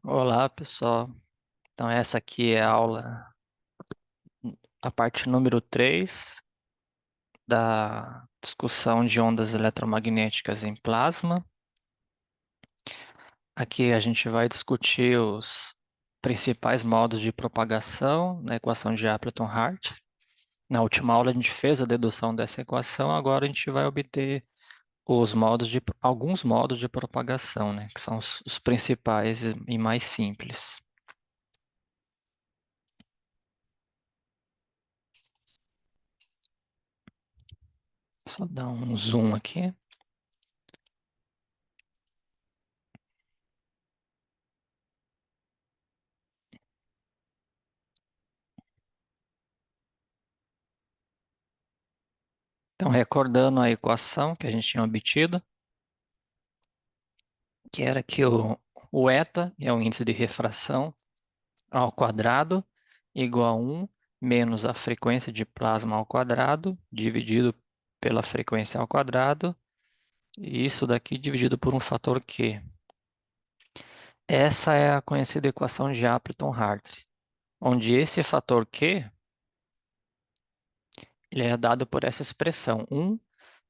Olá, pessoal. Então, essa aqui é a parte número 3 da discussão de ondas eletromagnéticas em plasma. Aqui a gente vai discutir os principais modos de propagação na equação de Appleton-Hart. Na última aula a gente fez a dedução dessa equação, agora a gente vai obter alguns modos de propagação, né, que são os principais e mais simples. Só dar um zoom aqui. Então, recordando a equação que a gente tinha obtido, que era que o eta é o índice de refração ao quadrado igual a 1 menos a frequência de plasma ao quadrado dividido pela frequência ao quadrado, e isso daqui dividido por um fator Q. Essa é a conhecida equação de Appleton-Hart, onde esse fator Q ele é dado por essa expressão 1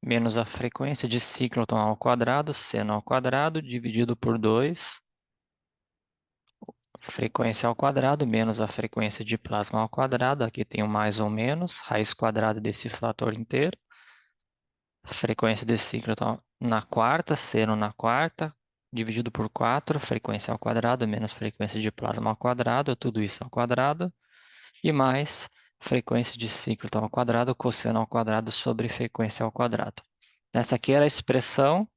menos a frequência de cicloton ao quadrado, seno ao quadrado, dividido por 2, frequência ao quadrado, menos a frequência de plasma ao quadrado, aqui tem o mais ou menos, raiz quadrada desse fator inteiro, frequência desse cicloton na quarta, seno na quarta, dividido por 4, frequência ao quadrado, menos frequência de plasma ao quadrado, tudo isso ao quadrado, e mais frequência de cicloton ao quadrado, cosseno ao quadrado sobre frequência ao quadrado. Essa aqui era a expressão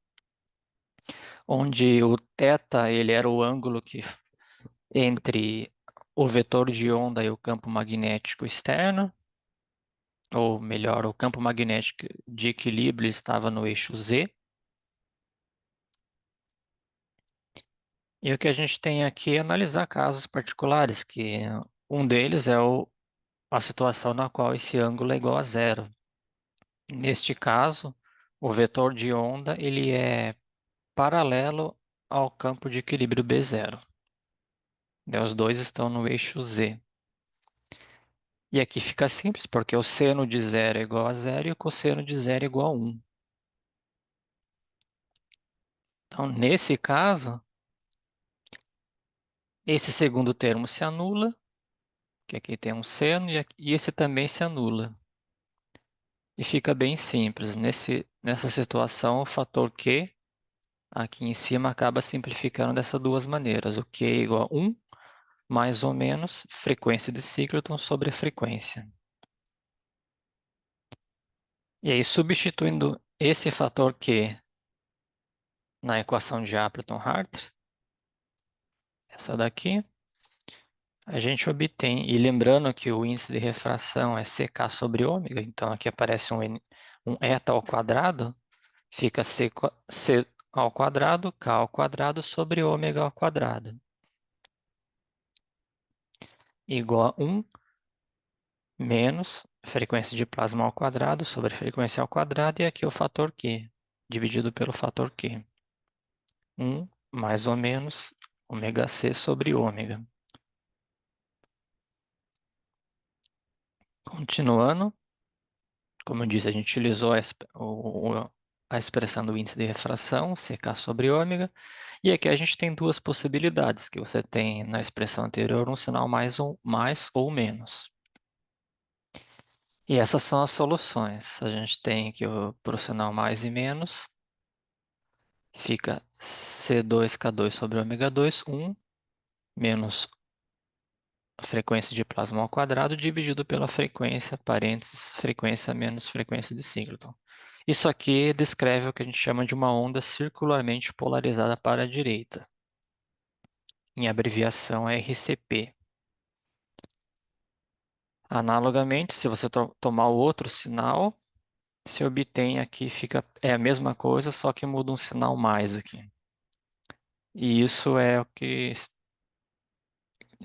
onde o θ ele era o ângulo que entre o vetor de onda e o campo magnético externo, ou melhor, o campo magnético de equilíbrio estava no eixo Z. E o que a gente tem aqui é analisar casos particulares, que um deles é a situação na qual esse ângulo é igual a zero. Neste caso, o vetor de onda ele é paralelo ao campo de equilíbrio B0. Os dois estão no eixo Z. E aqui fica simples, porque o seno de zero é igual a zero e o cosseno de zero é igual a 1. Então, nesse caso, esse segundo termo se anula, que aqui tem um seno, e esse também se anula. E fica bem simples. Nessa situação, o fator Q, aqui em cima, acaba simplificando dessas duas maneiras. O Q é igual a 1, mais ou menos, frequência de cicloton sobre frequência. E aí, substituindo esse fator Q na equação de Appleton-Hart, essa daqui, a gente obtém, e lembrando que o índice de refração é CK sobre ômega, então aqui aparece um eta ao quadrado, fica C ao quadrado, K ao quadrado sobre ômega ao quadrado, igual a 1 menos frequência de plasma ao quadrado sobre frequência ao quadrado, e aqui o fator Q, dividido pelo fator Q. 1 mais ou menos ômega C sobre ômega. Continuando, como eu disse, a gente utilizou a expressão do índice de refração, CK sobre ômega, e aqui a gente tem duas possibilidades, que você tem na expressão anterior um sinal mais ou menos. E essas são as soluções. A gente tem aqui para o sinal mais e menos, fica C2K2 sobre ômega 2, 1, menos a frequência de plasma ao quadrado, dividido pela frequência, parênteses, frequência menos frequência de cicloton. Isso aqui descreve o que a gente chama de uma onda circularmente polarizada para a direita, em abreviação RCP. Analogamente, se você tomar o outro sinal, se obtém aqui, é a mesma coisa, só que muda um sinal mais aqui. E isso é o que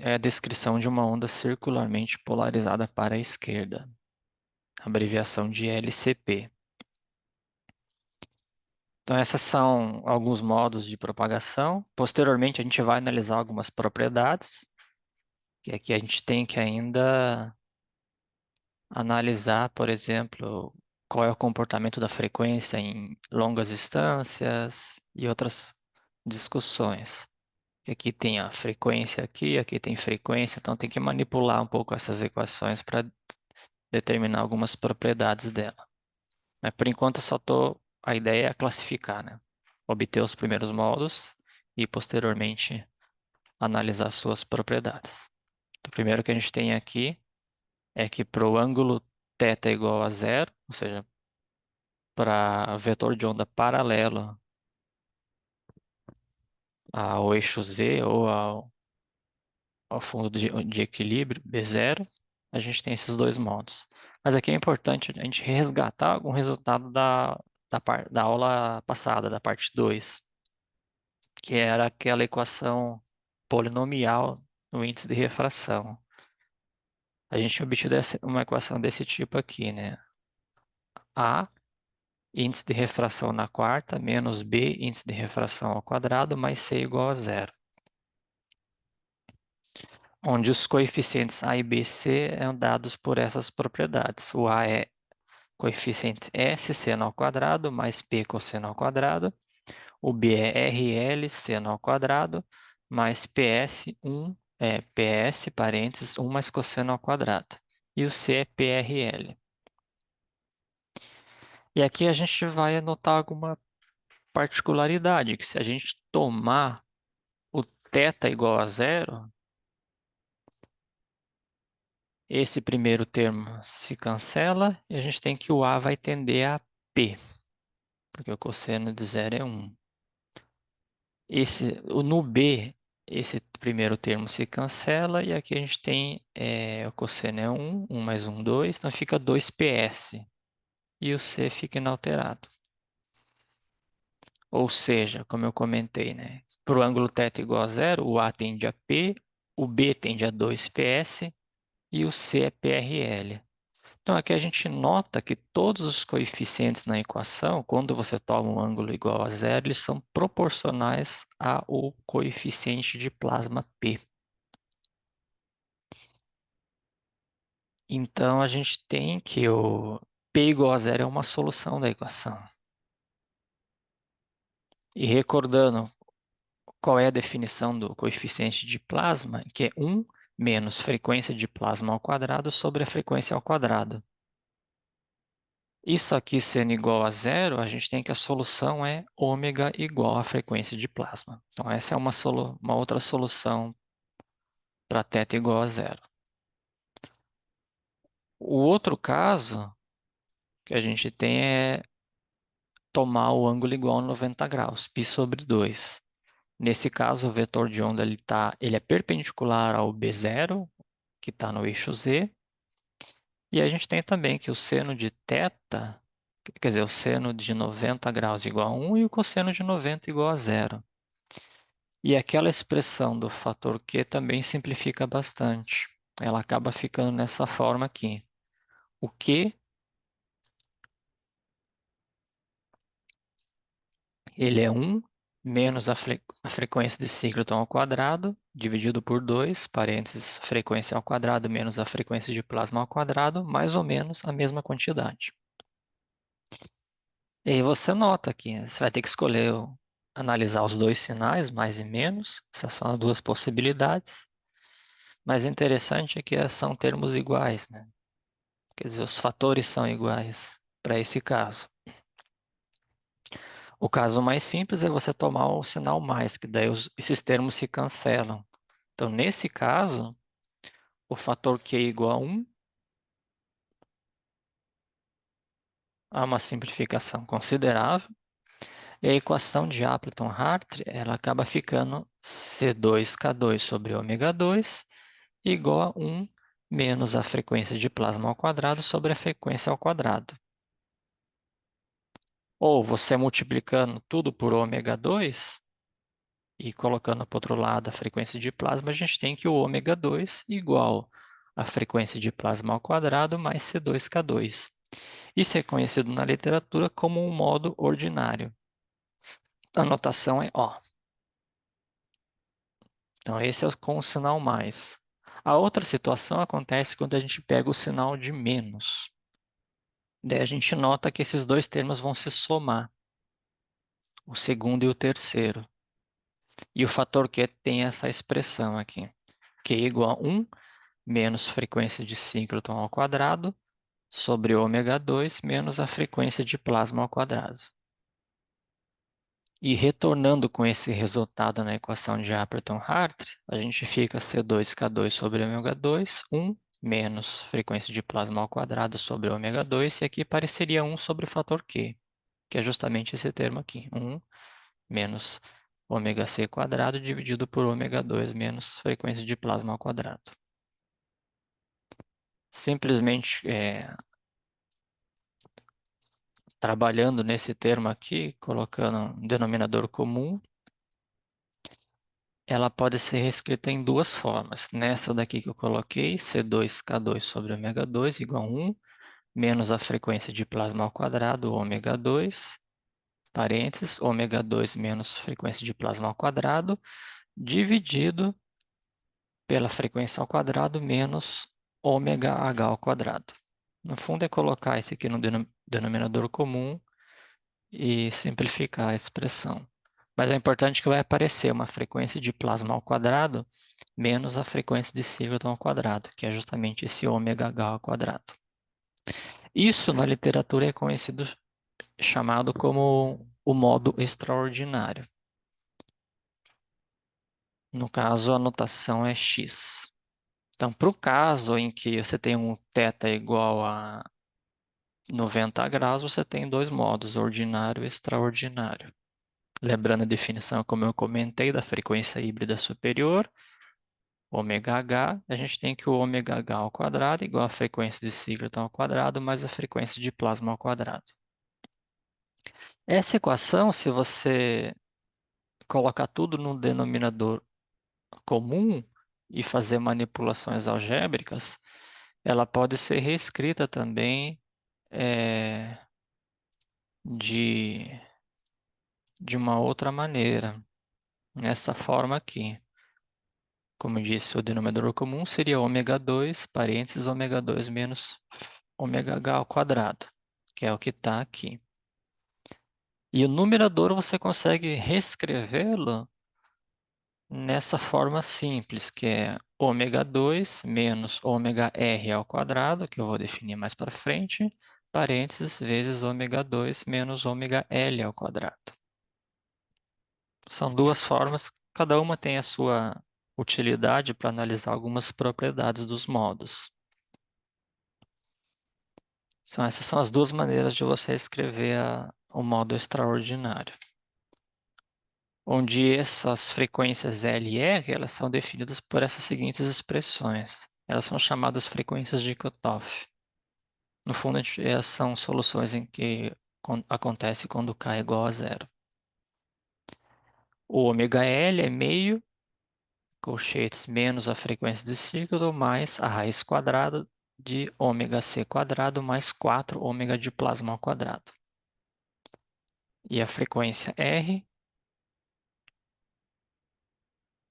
é a descrição de uma onda circularmente polarizada para a esquerda, abreviação de LCP. Então, esses são alguns modos de propagação. Posteriormente, a gente vai analisar algumas propriedades, que aqui a gente tem que ainda analisar, por exemplo, qual é o comportamento da frequência em longas distâncias e outras discussões. Aqui tem a frequência aqui tem frequência, então tem que manipular um pouco essas equações para determinar algumas propriedades dela. Mas por enquanto eu só a ideia é classificar, né? Obter os primeiros modos e posteriormente analisar suas propriedades. Então, o primeiro que a gente tem aqui é que para o ângulo θ igual a zero, ou seja, para vetor de onda paralelo ao eixo Z ou ao fundo de equilíbrio, B0, a gente tem esses dois modos. Mas aqui é importante a gente resgatar algum resultado da aula passada, da parte 2, que era aquela equação polinomial no índice de refração. A gente obteve uma equação desse tipo aqui, né? A, índice de refração na quarta, menos B, índice de refração ao quadrado, mais C igual a zero. Onde os coeficientes A e B e C são dados por essas propriedades. O A é coeficiente S seno ao quadrado mais P cosseno ao quadrado. O B é RL seno ao quadrado mais PS, parênteses, 1 mais cosseno ao quadrado. E o C é PRL. E aqui a gente vai anotar alguma particularidade, que se a gente tomar o θ igual a zero, esse primeiro termo se cancela e a gente tem que o A vai tender a P, porque o cosseno de zero é 1. No B, esse primeiro termo se cancela e aqui a gente tem o cosseno é 1, 1 mais 1, 2, então fica 2PS e o C fica inalterado. Ou seja, como eu comentei, né? Para o ângulo θ igual a zero, o A tende a P, o B tende a 2PS e o C é PRL. Então aqui a gente nota que todos os coeficientes na equação, quando você toma um ângulo igual a zero, eles são proporcionais ao coeficiente de plasma P. Então a gente tem que o P igual a zero é uma solução da equação. E recordando qual é a definição do coeficiente de plasma, que é 1 menos frequência de plasma ao quadrado sobre a frequência ao quadrado. Isso aqui sendo igual a zero, a gente tem que a solução é ômega igual à frequência de plasma. Então essa é uma outra solução para θ igual a zero. O outro caso que a gente tem é tomar o ângulo igual a 90 graus, π sobre 2. Nesse caso, o vetor de onda ele é perpendicular ao B0, que está no eixo Z. E a gente tem também que o seno de θ, quer dizer, o seno de 90 graus igual a 1 e o cosseno de 90 igual a zero. E aquela expressão do fator Q também simplifica bastante. Ela acaba ficando nessa forma aqui. O Q, ele é 1 menos a frequência de síncroton ao quadrado, dividido por 2, parênteses, frequência ao quadrado menos a frequência de plasma ao quadrado, mais ou menos a mesma quantidade. E aí você nota que você vai ter que escolher, analisar os dois sinais, mais e menos, essas são as duas possibilidades. Mas interessante é que são termos iguais, né? Quer dizer, os fatores são iguais para esse caso. O caso mais simples é você tomar o sinal mais, que daí esses termos se cancelam. Então, nesse caso, o fator Q é igual a 1, há uma simplificação considerável, e a equação de Appleton-Hartree ela acaba ficando C2K2 sobre ômega 2 igual a 1 menos a frequência de plasma ao quadrado sobre a frequência ao quadrado. Ou você multiplicando tudo por ômega 2 e colocando para o outro lado a frequência de plasma, a gente tem que o ômega 2 igual a frequência de plasma ao quadrado mais C2K2. Isso é conhecido na literatura como um modo ordinário. a notação é O. Então, esse é com o sinal mais. A outra situação acontece quando a gente pega o sinal de menos. Daí a gente nota que esses dois termos vão se somar, o segundo e o terceiro. E o fator Q tem essa expressão aqui. Q igual a 1 menos frequência de síncroton ao quadrado sobre ômega 2 menos a frequência de plasma ao quadrado. E retornando com esse resultado na equação de Appleton-Hartree, a gente fica C2K2 sobre ômega 2, 1 menos frequência de plasma ao quadrado sobre ômega 2, e aqui pareceria 1 sobre o fator Q, que é justamente esse termo aqui, 1 menos ômega C quadrado dividido por ômega 2 menos frequência de plasma ao quadrado. Simplesmente trabalhando nesse termo aqui, colocando um denominador comum, ela pode ser reescrita em duas formas. Nessa daqui que eu coloquei, C2K2 sobre ômega 2 igual a 1, menos a frequência de plasma ao quadrado, ômega 2, parênteses, ômega 2 menos frequência de plasma ao quadrado, dividido pela frequência ao quadrado menos ômega H ao quadrado. No fundo é colocar isso aqui no denominador comum e simplificar a expressão. Mas é importante que vai aparecer uma frequência de plasma ao quadrado menos a frequência de síncroton ao quadrado, que é justamente esse ômega H ao quadrado. Isso na literatura é conhecido, chamado como o modo extraordinário. No caso, a notação é x. Então, para o caso em que você tem um θ igual a 90 graus, você tem dois modos, ordinário e extraordinário. Lembrando a definição, como eu comentei, da frequência híbrida superior, ômega h, a gente tem que o ômega h ao quadrado igual a frequência de síncroton ao quadrado mais a frequência de plasma ao quadrado. Essa equação, se você colocar tudo no denominador comum e fazer manipulações algébricas, ela pode ser reescrita também de, de uma outra maneira, nessa forma aqui. Como eu disse, o denominador comum seria ômega 2, parênteses, ômega 2 menos ômega h ao quadrado, que é o que está aqui. E o numerador você consegue reescrevê-lo nessa forma simples, que é ômega 2 menos ômega r ao quadrado, que eu vou definir mais para frente, parênteses, vezes ômega 2 menos ômega l ao quadrado. São duas formas, cada uma tem a sua utilidade para analisar algumas propriedades dos modos. Essas são as duas maneiras de você escrever o modo extraordinário. Onde essas frequências L e R, elas são definidas por essas seguintes expressões. Elas são chamadas frequências de cutoff. No fundo, elas são soluções em que acontece quando K é igual a zero. O ômega L é meio colchetes menos a frequência de síncroton mais a raiz quadrada de ômega C quadrado mais 4 ômega de plasma ao quadrado. E a frequência R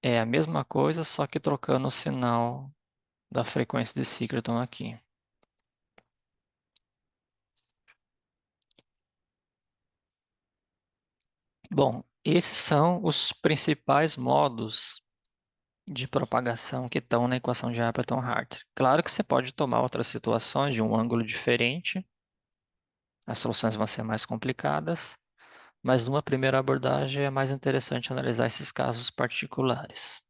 é a mesma coisa, só que trocando o sinal da frequência de síncroton aqui. Bom, esses são os principais modos de propagação que estão na equação de Appleton-Hartree. Claro que você pode tomar outras situações de um ângulo diferente, as soluções vão ser mais complicadas, mas numa primeira abordagem é mais interessante analisar esses casos particulares.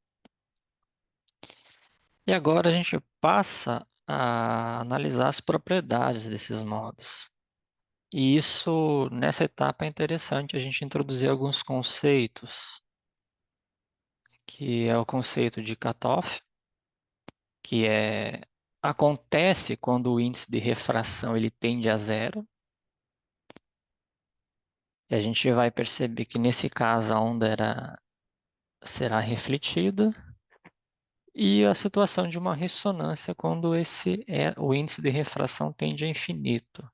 E agora a gente passa a analisar as propriedades desses modos. E isso, nessa etapa, é interessante a gente introduzir alguns conceitos, que é o conceito de cutoff, que acontece quando o índice de refração ele tende a zero. E a gente vai perceber que nesse caso a onda será refletida. E a situação de uma ressonância quando o índice de refração tende a infinito.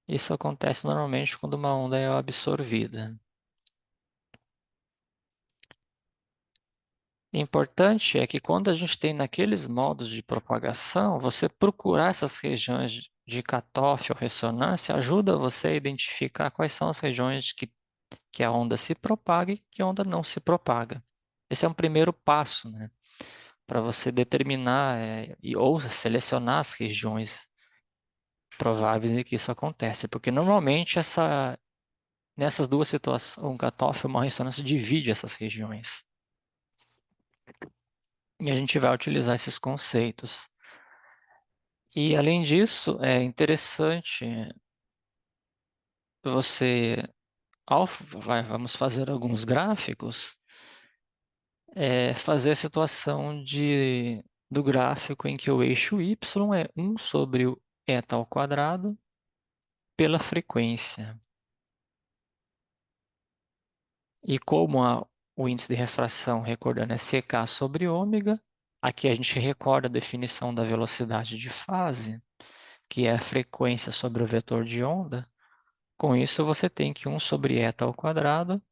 Isso acontece normalmente quando uma onda é absorvida. Importante é que quando a gente tem naqueles modos de propagação, você procurar essas regiões de cutoff ou ressonância ajuda você a identificar quais são as regiões que a onda se propaga e que a onda não se propaga. Esse é um primeiro passo, né, para você determinar ou selecionar as regiões prováveis em que isso acontece, porque normalmente nessas duas situações, um cutoff e uma ressonância divide essas regiões. E a gente vai utilizar esses conceitos. E além disso, é interessante você, vamos fazer alguns gráficos, fazer a situação do gráfico em que o eixo y é 1 sobre o eta ao quadrado pela frequência. E como o índice de refração, recordando, é ck sobre ômega, aqui a gente recorda a definição da velocidade de fase, que é a frequência sobre o vetor de onda. Com isso, você tem que 1 sobre eta ao quadrado,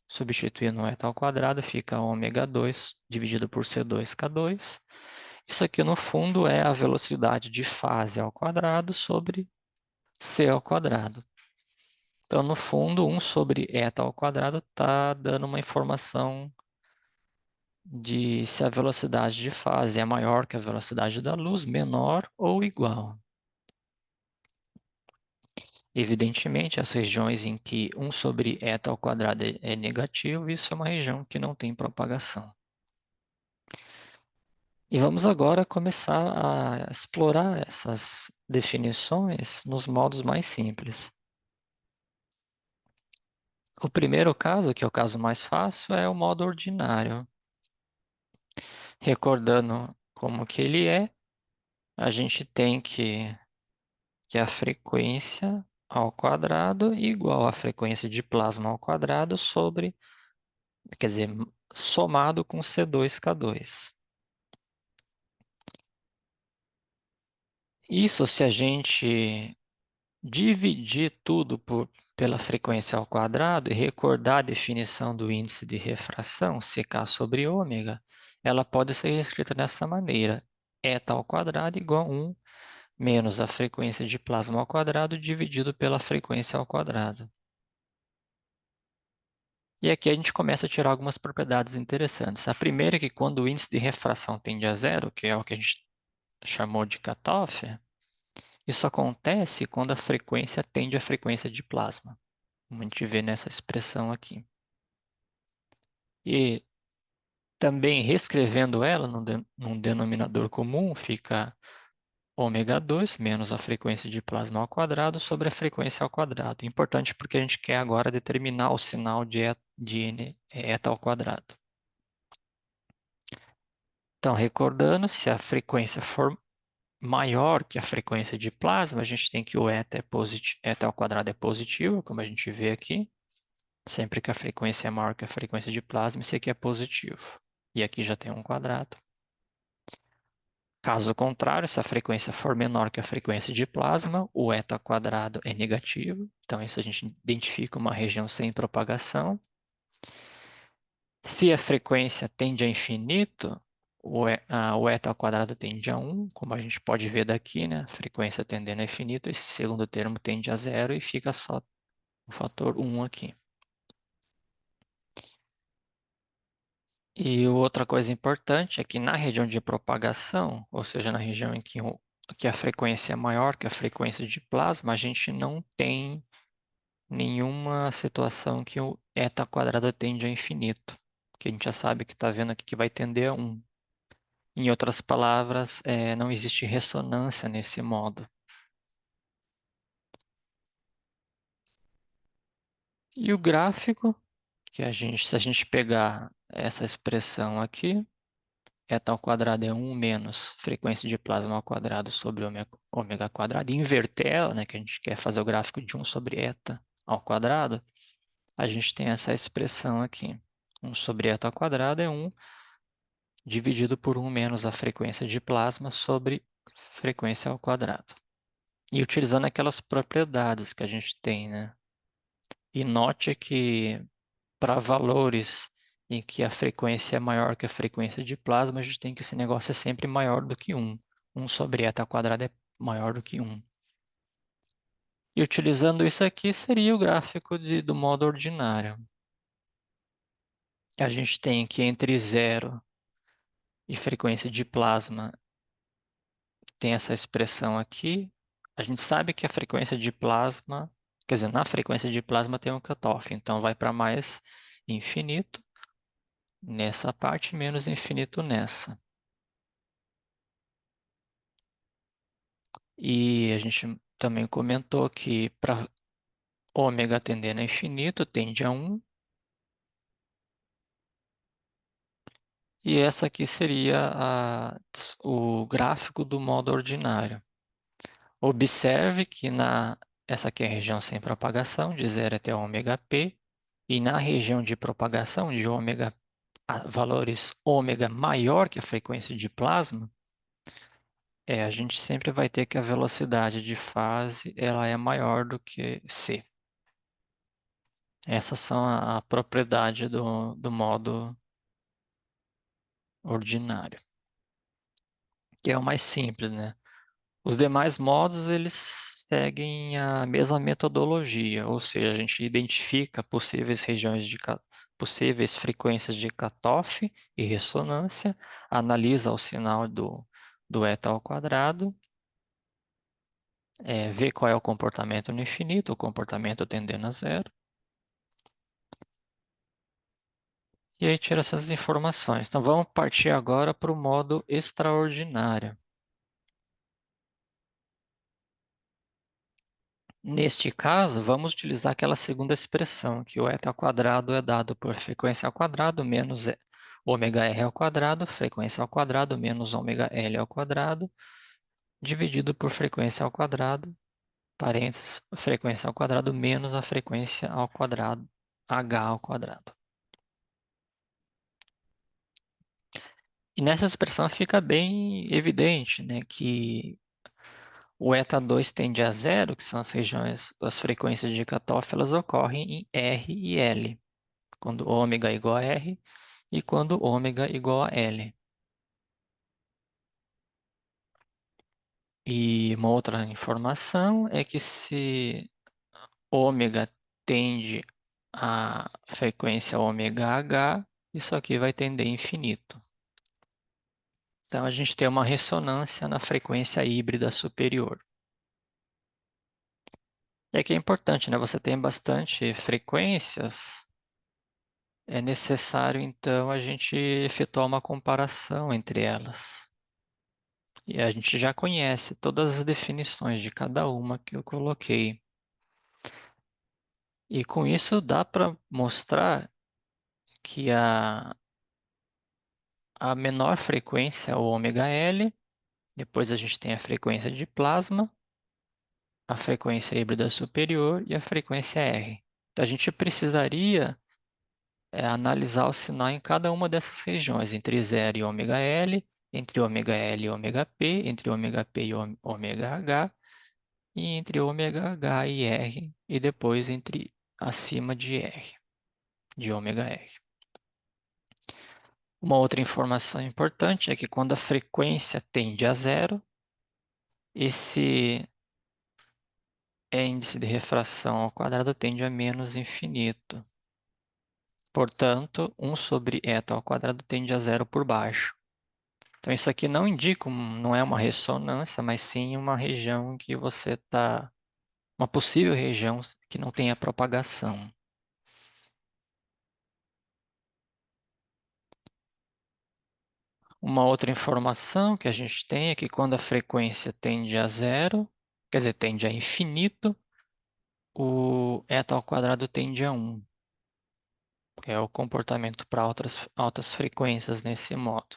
substituindo o eta ao quadrado, fica ômega 2 dividido por C2K2. Isso aqui, no fundo, é a velocidade de fase ao quadrado sobre C ao quadrado. Então, no fundo, 1 sobre eta ao quadrado está dando uma informação de se a velocidade de fase é maior que a velocidade da luz, menor ou igual. Evidentemente, as regiões em que 1 sobre eta ao quadrado é negativo, isso é uma região que não tem propagação. E vamos agora começar a explorar essas definições nos modos mais simples. O primeiro caso, que é o caso mais fácil, é o modo ordinário. Recordando como que ele é, a gente tem que a frequência ao quadrado igual à frequência de plasma ao quadrado sobre, quer dizer, somado com C2K2. Isso se a gente dividir tudo pela frequência ao quadrado e recordar a definição do índice de refração, CK sobre ômega, ela pode ser escrita dessa maneira: eta ao quadrado igual a 1 menos a frequência de plasma ao quadrado dividido pela frequência ao quadrado. E aqui a gente começa a tirar algumas propriedades interessantes. A primeira é que quando o índice de refração tende a zero, que é o que a gente chamou de cutoff, isso acontece quando a frequência tende à frequência de plasma, como a gente vê nessa expressão aqui. E também reescrevendo ela num denominador comum, fica ômega 2 menos a frequência de plasma ao quadrado sobre a frequência ao quadrado. Importante porque a gente quer agora determinar o sinal de eta ao quadrado. Então, recordando, se a frequência for maior que a frequência de plasma, a gente tem que o eta ao quadrado é positivo, como a gente vê aqui. Sempre que a frequência é maior que a frequência de plasma, esse aqui é positivo. E aqui já tem um quadrado. Caso contrário, se a frequência for menor que a frequência de plasma, o eta quadrado é negativo. Então, isso a gente identifica uma região sem propagação. Se a frequência tende a infinito, o eta ao quadrado tende a 1, como a gente pode ver daqui, né? A frequência tendendo a infinito, esse segundo termo tende a zero e fica só o fator 1 aqui. E outra coisa importante é que na região de propagação, ou seja, na região em que a frequência é maior que a frequência de plasma, a gente não tem nenhuma situação que o eta quadrado tende a infinito, que a gente já sabe que está vendo aqui que vai tender a 1. Em outras palavras, não existe ressonância nesse modo. E o gráfico, que se a gente pegar essa expressão aqui, eta ao quadrado é 1 menos frequência de plasma ao quadrado sobre ômega quadrado, e inverter ela, né, que a gente quer fazer o gráfico de 1 sobre eta ao quadrado, a gente tem essa expressão aqui. 1 sobre eta ao quadrado é 1 dividido por 1 menos a frequência de plasma sobre frequência ao quadrado. E utilizando aquelas propriedades que a gente tem, né? E note que para valores em que a frequência é maior que a frequência de plasma, a gente tem que esse negócio é sempre maior do que 1. 1 sobre eta ao quadrado é maior do que 1. E utilizando isso aqui, seria o gráfico do modo ordinário. A gente tem que entre zero e frequência de plasma tem essa expressão aqui. A gente sabe que a frequência de plasma, quer dizer, na frequência de plasma tem um cutoff, então vai para mais infinito nessa parte, menos infinito nessa. E a gente também comentou que para ômega tendendo a infinito, tende a 1. E essa aqui seria o gráfico do modo ordinário. Observe que essa aqui é a região sem propagação, de 0 até ômega p, e na região de propagação, de ômega, valores ômega maior que a frequência de plasma, a gente sempre vai ter que a velocidade de fase ela é maior do que c. Essas são a propriedade do modo ordinário, que é o mais simples, né? Os demais modos, eles seguem a mesma metodologia, ou seja, a gente identifica possíveis regiões possíveis frequências de cutoff e ressonância, analisa o sinal do eta ao quadrado, vê qual é o comportamento no infinito, o comportamento tendendo a zero, e aí tira essas informações. Então vamos partir agora para o modo extraordinário. Neste caso, vamos utilizar aquela segunda expressão, que o eta ao quadrado é dado por frequência ao quadrado menos ômega r ao quadrado, frequência ao quadrado menos ômega L ao quadrado, dividido por frequência ao quadrado, parênteses, frequência ao quadrado menos a frequência ao quadrado, h ao quadrado. E nessa expressão fica bem evidente, né, que o eta 2 tende a zero, que são as regiões, as frequências de cutoff, elas ocorrem em R e L. Quando ômega é igual a R e quando ômega é igual a L. E uma outra informação é que se ômega tende à frequência ômega H, isso aqui vai tender a infinito. Então a gente tem uma ressonância na frequência híbrida superior. E aqui é importante, né? Você tem bastante frequências, é necessário então a gente efetuar uma comparação entre elas. E a gente já conhece todas as definições de cada uma que eu coloquei. E com isso dá para mostrar que a menor frequência é o ômega L, depois a gente tem a frequência de plasma, a frequência híbrida superior e a frequência R. Então a gente precisaria analisar o sinal em cada uma dessas regiões, entre 0 e ômega L, entre ômega L e ômega P, entre ômega P e ômega H, e entre ômega H e R, e depois entre acima de R, de ômega R. Uma outra informação importante é que quando a frequência tende a zero, esse índice de refração ao quadrado tende a menos infinito. Portanto, 1 sobre eta ao quadrado tende a zero por baixo. Então, isso aqui não indica, não é uma ressonância, mas sim uma região que você está, uma possível região que não tenha propagação. Uma outra informação que a gente tem é que quando a frequência tende a zero, quer dizer, tende a infinito, o eta ao quadrado tende a 1. É o comportamento para altas frequências nesse modo.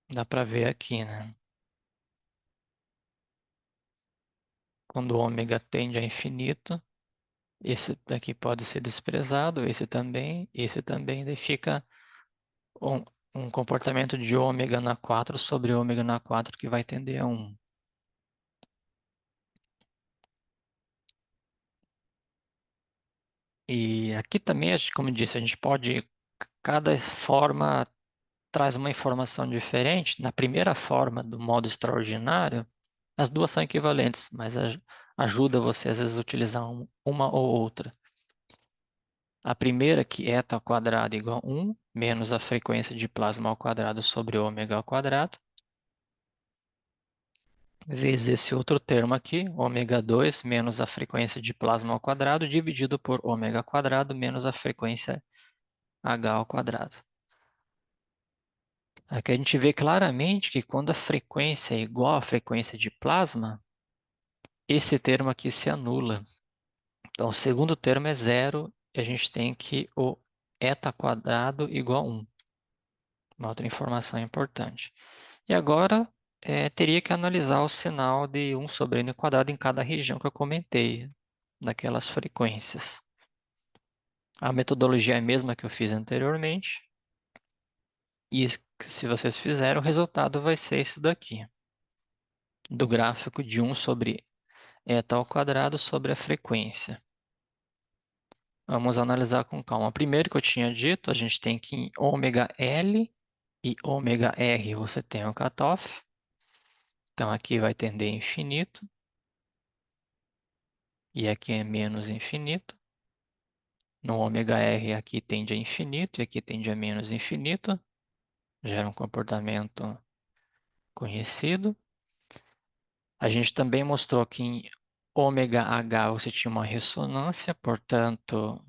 Dá para ver aqui, né? Quando o ômega tende a infinito, esse daqui pode ser desprezado, esse também, daí fica um, um comportamento de ômega na 4 sobre ômega na 4 que vai tender a 1. E aqui também, como eu disse, a gente pode cada forma traz uma informação diferente. Na primeira forma do modo extraordinário, as duas são equivalentes, mas ajuda você às vezes a utilizar uma ou outra. A primeira, que eta ao quadrado igual a 1, menos a frequência de plasma ao quadrado sobre ômega ao quadrado, vezes esse outro termo aqui, ômega 2 menos a frequência de plasma ao quadrado, dividido por ômega quadrado menos a frequência h ao quadrado. Aqui a gente vê claramente que quando a frequência é igual à frequência de plasma, esse termo aqui se anula. Então, o segundo termo é zero e a gente tem que o eta quadrado igual a 1. Uma outra informação importante. E agora, teria que analisar o sinal de 1 sobre n quadrado em cada região que eu comentei, daquelas frequências. A metodologia é a mesma que eu fiz anteriormente. E se vocês fizerem, o resultado vai ser isso daqui. Do gráfico de 1 sobre eta ao quadrado sobre a frequência. Vamos analisar com calma. Primeiro que eu tinha dito, a gente tem que em ômega L e ômega R você tem o cutoff. Então aqui vai tender a infinito. E aqui é menos infinito. No ômega R aqui tende a infinito e aqui tende a menos infinito. Gera um comportamento conhecido. A gente também mostrou que em ômega H você tinha uma ressonância, portanto,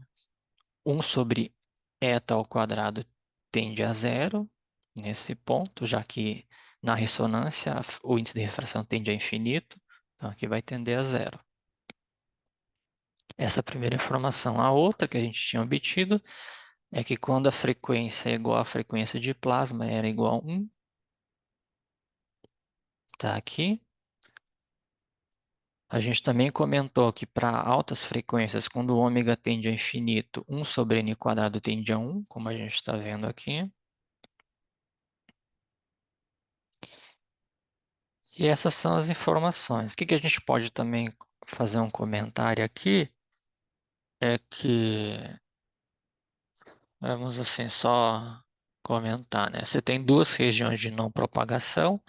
1 sobre eta ao quadrado tende a zero nesse ponto, já que na ressonância o índice de refração tende a infinito, então aqui vai tender a zero. Essa é a primeira informação. A outra que a gente tinha obtido é que quando a frequência é igual à frequência de plasma, era igual a 1, está aqui. A gente também comentou que para altas frequências, quando o ômega tende a infinito, 1 sobre n quadrado tende a 1, como a gente está vendo aqui. E essas são as informações. O que a gente pode também fazer um comentário aqui é que, vamos assim, só comentar, né? Você tem duas regiões de não propagação,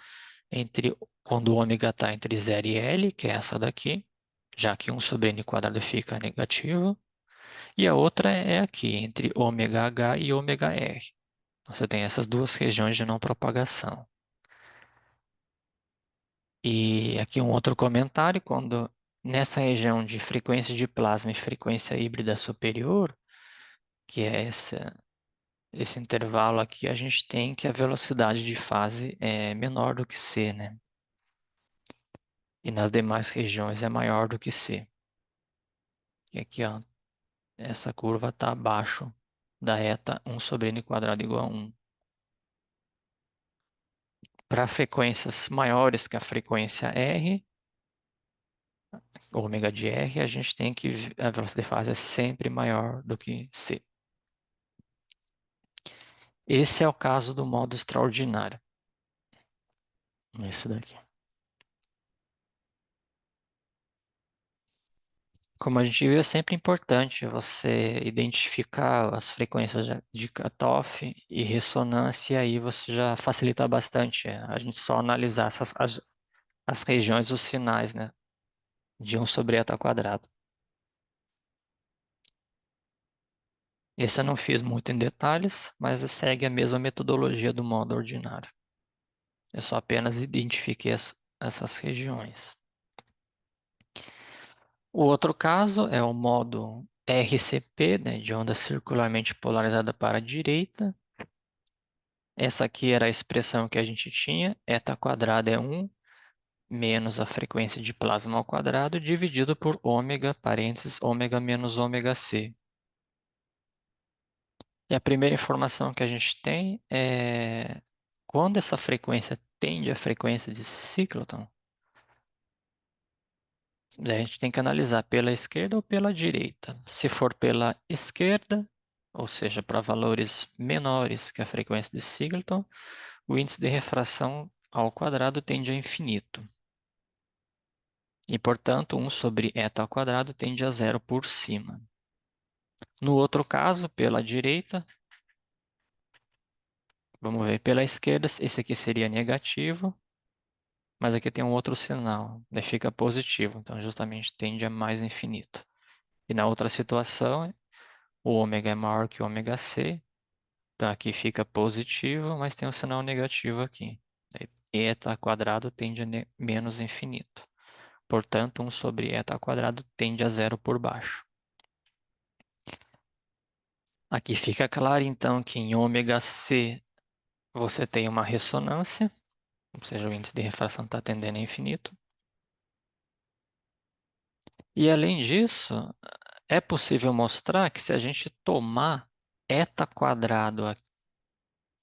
quando o ômega está entre 0 e L, que é essa daqui, já que 1 sobre n quadrado fica negativo. E a outra é aqui, entre ômega H e ômega R. Você tem essas duas regiões de não propagação. E aqui um outro comentário, quando nessa região de frequência de plasma e frequência híbrida superior, que é esse intervalo aqui, a gente tem que a velocidade de fase é menor do que c, né? E nas demais regiões é maior do que c. E aqui, ó, essa curva está abaixo da reta 1 sobre n quadrado igual a 1. Para frequências maiores que a frequência R, ômega de R, a gente tem que a velocidade de fase é sempre maior do que c. Esse é o caso do modo extraordinário. Esse daqui. Como a gente viu, é sempre importante você identificar as frequências de cutoff e ressonância, e aí você já facilita bastante a gente só analisar as regiões, os sinais, né, de 1 sobre eta quadrado. Esse eu não fiz muito em detalhes, mas segue a mesma metodologia do modo ordinário. Eu só apenas identifiquei essas regiões. O outro caso é o modo RCP, né, de onda circularmente polarizada para a direita. Essa aqui era a expressão que a gente tinha, eta quadrado é 1 menos a frequência de plasma ao quadrado, dividido por ômega, parênteses, ômega menos ômega C. E a primeira informação que a gente tem é quando essa frequência tende à frequência de ciclotron, a gente tem que analisar pela esquerda ou pela direita. Se for pela esquerda, ou seja, para valores menores que a frequência de Singleton, o índice de refração ao quadrado tende a infinito. E, portanto, 1 sobre eta ao quadrado tende a zero por cima. No outro caso, pela direita, Vamos ver pela esquerda, esse aqui seria negativo, mas aqui tem um outro sinal, daí fica positivo, então justamente tende a mais infinito. E na outra situação, o ômega é maior que o ômega C, então aqui fica positivo, mas tem um sinal negativo aqui. Daí eta quadrado tende a menos infinito. Portanto, 1 sobre eta quadrado tende a zero por baixo. Aqui fica claro, então, que em ômega C você tem uma ressonância, ou seja, o índice de refração está tendendo a infinito. E além disso, é possível mostrar que se a gente tomar eta quadrado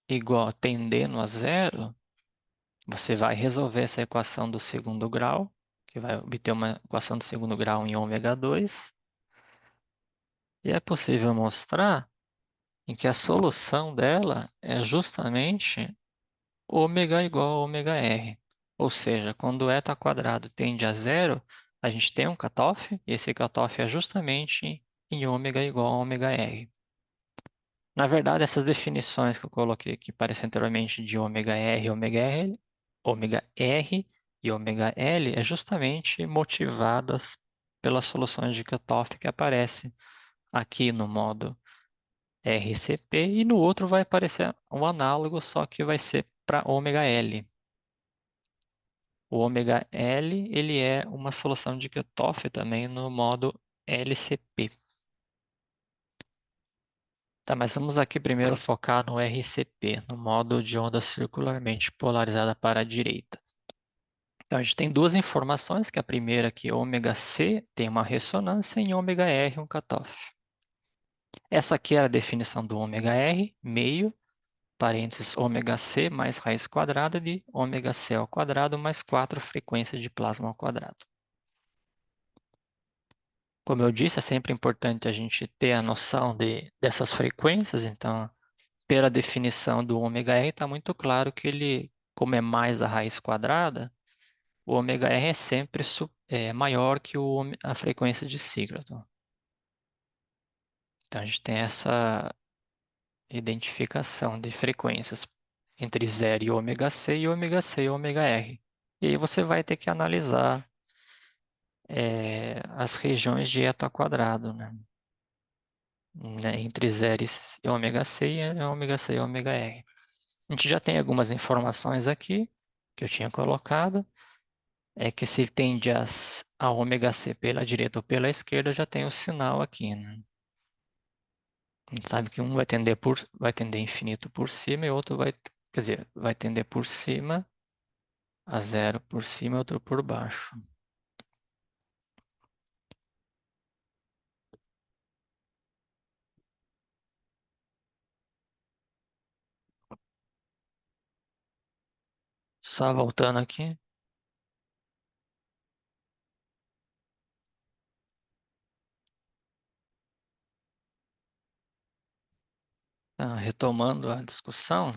igual tendendo a zero, você vai resolver essa equação do segundo grau, que vai obter uma equação do segundo grau em ômega 2. E é possível mostrar em que a solução dela é justamente ômega igual a ômega r. Ou seja, quando eta quadrado tende a zero, a gente tem um cutoff, e esse cutoff é justamente em ômega igual a ômega r. Na verdade, essas definições que eu coloquei aqui parecem anteriormente de ômega r, ômega r e ômega L é justamente motivadas pelas soluções de cutoff que aparecem aqui no modo RCP e no outro vai aparecer um análogo, só que vai ser para ômega L. O ômega L ele é uma solução de cutoff também no modo LCP. Tá, mas vamos aqui primeiro focar no RCP, no modo de onda circularmente polarizada para a direita. Então, a gente tem duas informações, que a primeira é que ômega C tem uma ressonância e em ômega R um cutoff. Essa aqui era a definição do ômega R, meio, parênteses, ômega C mais raiz quadrada de ômega C ao quadrado mais 4 frequências de plasma ao quadrado. Como eu disse, é sempre importante a gente ter a noção dessas frequências, então, pela definição do ômega R, está muito claro que ele, como é mais a raiz quadrada, o ômega R é sempre maior que a frequência de Singleton. Então, a gente tem essa identificação de frequências entre 0 e ômega C e ômega C e ômega R. E aí você vai ter que analisar as regiões de eta quadrado, né? Entre 0 e ômega C e ômega C e ômega R. A gente já tem algumas informações aqui que eu tinha colocado. É que se tende a ômega C pela direita ou pela esquerda, já tem o sinal aqui, né? A gente sabe que um vai tender infinito por cima e outro quer dizer, vai tender por cima a zero por cima e outro por baixo. Só voltando aqui. Retomando a discussão,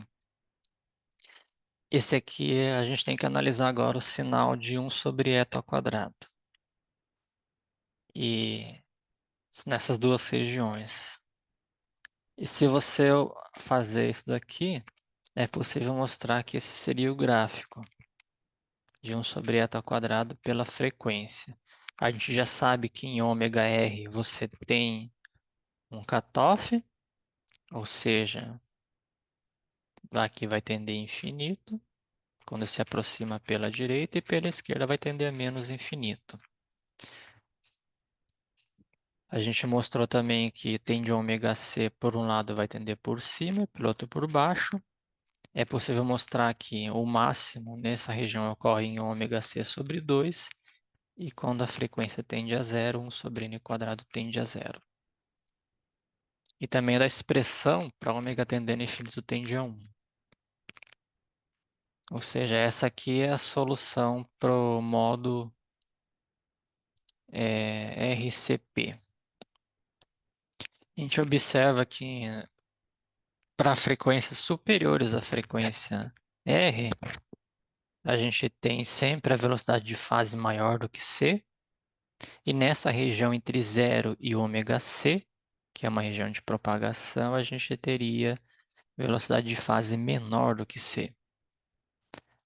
esse aqui a gente tem que analisar agora o sinal de 1 sobre eta ao quadrado. E nessas duas regiões. E se você fazer isso daqui, é possível mostrar que esse seria o gráfico de 1 sobre eta ao quadrado pela frequência. A gente já sabe que em ômega R você tem um cutoff, ou seja, aqui vai tender a infinito, quando se aproxima pela direita, e pela esquerda vai tender a menos infinito. A gente mostrou também que tende a ômega C, por um lado vai tender por cima, pelo outro por baixo. É possível mostrar que o máximo nessa região ocorre em ômega C sobre 2, e quando a frequência tende a zero, 1 sobre n quadrado tende a zero. E também da expressão para ômega tendendo a infinito tende a 1. Ou seja, essa aqui é a solução para o modo RCP. A gente observa que para frequências superiores à frequência R, a gente tem sempre a velocidade de fase maior do que C, e nessa região entre 0 e ômega C, que é uma região de propagação, a gente teria velocidade de fase menor do que c.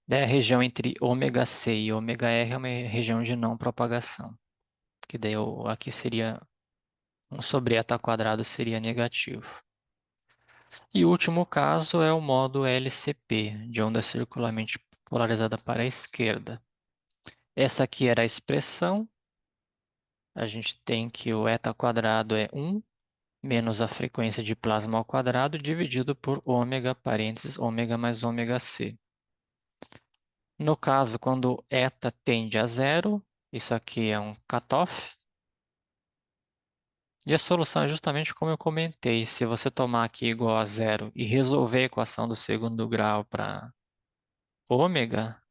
Daí a região entre ômega c e ômega r é uma região de não propagação, que daí aqui seria 1 sobre eta quadrado seria negativo. E o último caso é o modo LCP, de onda circularmente polarizada para a esquerda. Essa aqui era a expressão. A gente tem que o eta quadrado é 1 menos a frequência de plasma ao quadrado dividido por ômega, parênteses, ômega mais ômega c. No caso, quando eta tende a zero, isso aqui é um cutoff. E a solução é justamente como eu comentei. Se você tomar aqui igual a zero e resolver a equação do segundo grau para ômega,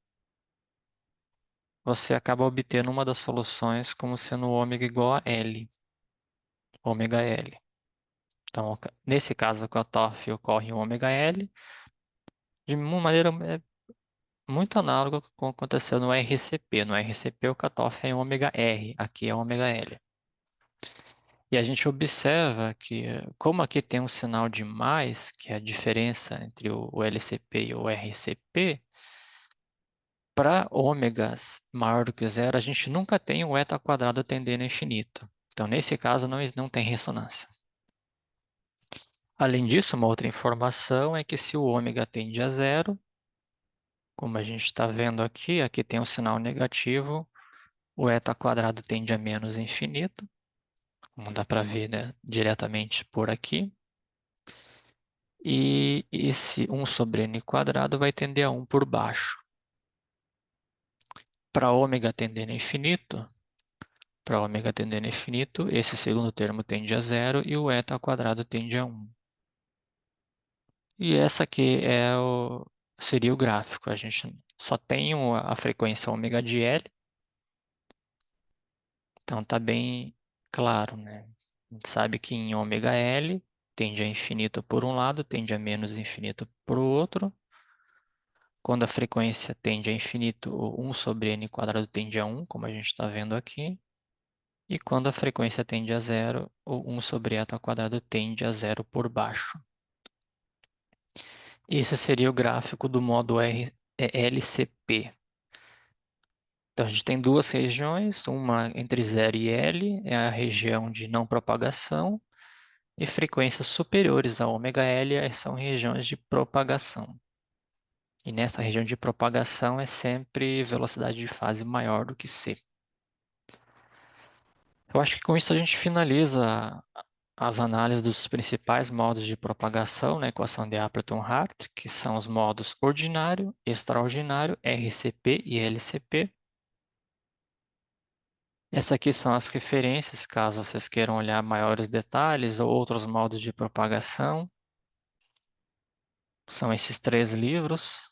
você acaba obtendo uma das soluções como sendo ômega igual a L, ômega L. Então, nesse caso, o cutoff ocorre em ômega L, de uma maneira muito análoga com o que aconteceu no RCP. No RCP, o cutoff é em ômega R, aqui é ômega L. E a gente observa que, como aqui tem um sinal de mais, que é a diferença entre o LCP e o RCP, para ômegas maior do que zero, a gente nunca tem o eta quadrado tendendo a infinito. Então, nesse caso, não tem ressonância. Além disso, uma outra informação é que se o ômega tende a zero, como a gente está vendo aqui tem um sinal negativo, o eta quadrado tende a menos infinito. Não dá para ver, né, diretamente por aqui. E esse 1 sobre n quadrado vai tender a 1 por baixo. Para ômega tendendo a infinito, esse segundo termo tende a zero e o eta quadrado tende a 1. E essa aqui seria o gráfico. A gente só tem a frequência ômega de L, então está bem claro, né? A gente sabe que em ômega L tende a infinito por um lado, tende a menos infinito por outro. Quando a frequência tende a infinito, o 1 sobre n quadrado tende a 1, como a gente está vendo aqui. E quando a frequência tende a zero, o 1 sobre eta quadrado tende a zero por baixo. Esse seria o gráfico do modo LCP. Então, a gente tem duas regiões, uma entre 0 e L, é a região de não propagação, e frequências superiores a ômega L são regiões de propagação. E nessa região de propagação é sempre velocidade de fase maior do que c. Eu acho que com isso a gente finaliza as análises dos principais modos de propagação na equação de Appleton-Hart, que são os modos ordinário, extraordinário, RCP e LCP. Essas aqui são as referências, caso vocês queiram olhar maiores detalhes ou outros modos de propagação. São esses três livros,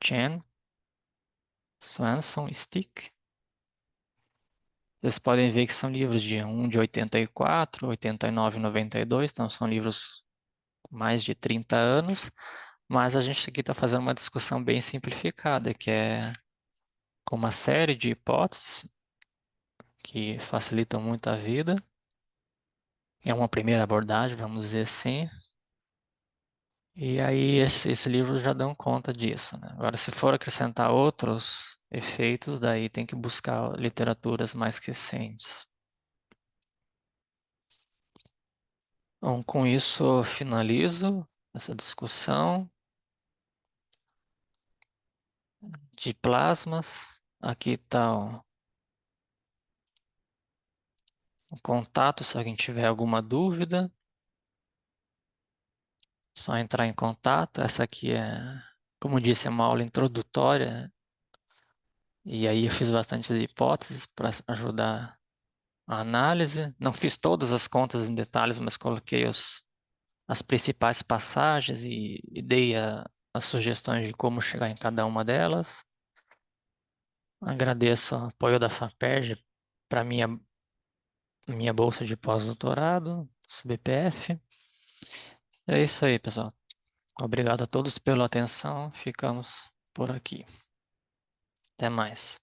Chen, Swanson e Stick. Vocês podem ver que são livros de 84, 89 e 92, então são livros com mais de 30 anos, mas a gente aqui está fazendo uma discussão bem simplificada, que é com uma série de hipóteses que facilitam muito a vida. É uma primeira abordagem, vamos dizer assim. E aí esses livros já dão conta disso, né? Agora, se for acrescentar outros efeitos, daí tem que buscar literaturas mais recentes. Bom, com isso eu finalizo essa discussão de plasmas. Aqui está o contato, se alguém tiver alguma dúvida. Só entrar em contato. Essa aqui como disse, é uma aula introdutória. E aí eu fiz bastante hipóteses para ajudar a análise. Não fiz todas as contas em detalhes, mas coloquei as principais passagens e dei as sugestões de como chegar em cada uma delas. Agradeço o apoio da FAPERJ para minha bolsa de pós-doutorado, CBPF. É isso aí, pessoal. Obrigado a todos pela atenção. Ficamos por aqui. Até mais.